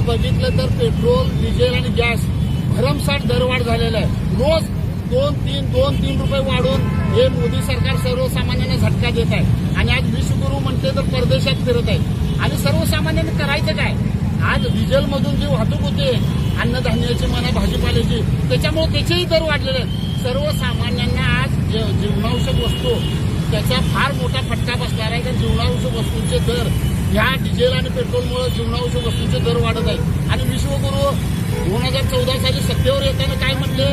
बघितलं तर petrol, diesel आणि गॅस भरमसाठ दरवाढ झालेला आहे. रोज 2-3 रुपये वाढून हे मोदी सरकार सर्वसामान्यांना झटका देत आहे. आणि आज विश्वगुरू म्हणते तर परदेशात फिरत आहे. आणि सर्वसामान्यांनी करायचं काय? आज डिझेलमधून जी वाहतूक होते अन्नधान्याची म्हणा भाजीपाल्याची, त्याच्यामुळे त्याचेही दर वाढलेले आहेत. सर्वसामान्यांना आज जीवनावश्यक वस्तू त्याचा फार मोठा फटका बसणार आहे. कारण जीवनावश्यक वस्तूंचे दर ह्या डिझेल आणि पेट्रोलमुळे जीवनावश्यक वस्तूंचे दर वाढत आहेत. आणि विश्वगुरू 2014 साली सत्तेवर येताना काय म्हणले?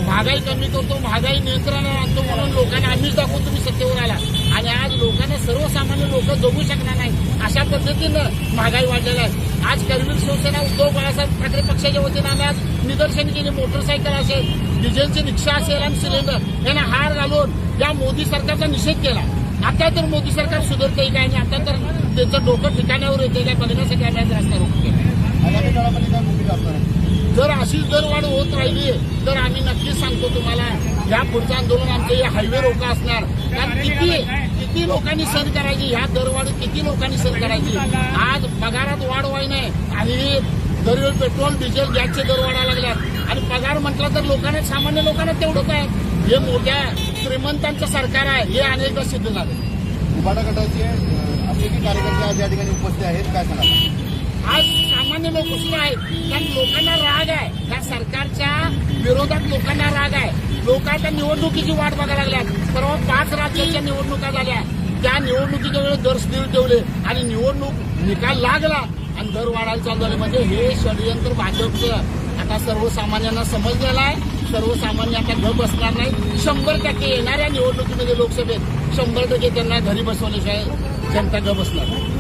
महागाई कमी करतो, महागाई नियंत्रणात आणतो म्हणून लोकांना आम्हीच दाखवून तुम्ही सत्तेवर आला. आणि आज लोकांना सर्वसामान्य लोक जगू शकणार नाही अशा पद्धतीनं महागाई वाढलेला आहे. आज करवीर शिवसेना उद्धव बाळासाहेब ठाकरे पक्षाच्या वतीनं आम्ही आज निदर्शन केली. मोटरसायकल असेल, डिझेलची रिक्षा असेल आणि सिलेंडर यांना हार घालून या मोदी सरकारचा निषेध केला. आता तर मोदी सरकार सुधारतंय काय आणि आता तर त्याचं डोकं ठिकाण्यावर येते काय बघण्यासाठी आम्ही आज रस्ता रोको केला. जर अशीच दरवाढ होत राहिली तर आम्ही नक्कीच सांगतो तुम्हाला या पुढचं आंदोलन आमचं हे हायवे रोका असणार. कारण किती लोकांनी सहन करायची ह्या दरवाढी, किती लोकांनी सहन करायची. आज पगारात वाढ व्हाय नाही आणि दरवेळी पेट्रोल, डिझेल, गॅसचे दर वाढायला लागल्यात. आणि पगार म्हटलं तर लोकांना, सामान्य लोकांना तेवढं काय, हे मोठ्या श्रीमंतांचं सरकार आहे हे अनेकदा सिद्ध झालं. उभाटा गटाचे आपले कार्यकर्ते आज या ठिकाणी उपस्थित आहेत, काय सांगा? आज सामान्य लोक सुद्धा आहेत. कारण लोकांना राग आहे, त्या सरकारच्या विरोधात लोकांना राग आहे. लोक आता निवडणुकीची वाट बघायला लागल्यात. परवा 5 राज्याच्या निवडणुका झाल्या. त्या निवडणुकीच्या वेळेस दर स्थिर ठेवले आणि निवडणूक निकाल लागला आणि दर वाढायला चालू झाले. म्हणजे हे षडयंत्र भाजपचं आता सर्वसामान्यांना समजलेलं आहे. सर्वसामान्य आता गप बसणार नाही. 100% येणाऱ्या निवडणुकीमध्ये लोकसभेत 100% त्यांना घरी बसवल्याशिवाय जनता गप बसणार नाही.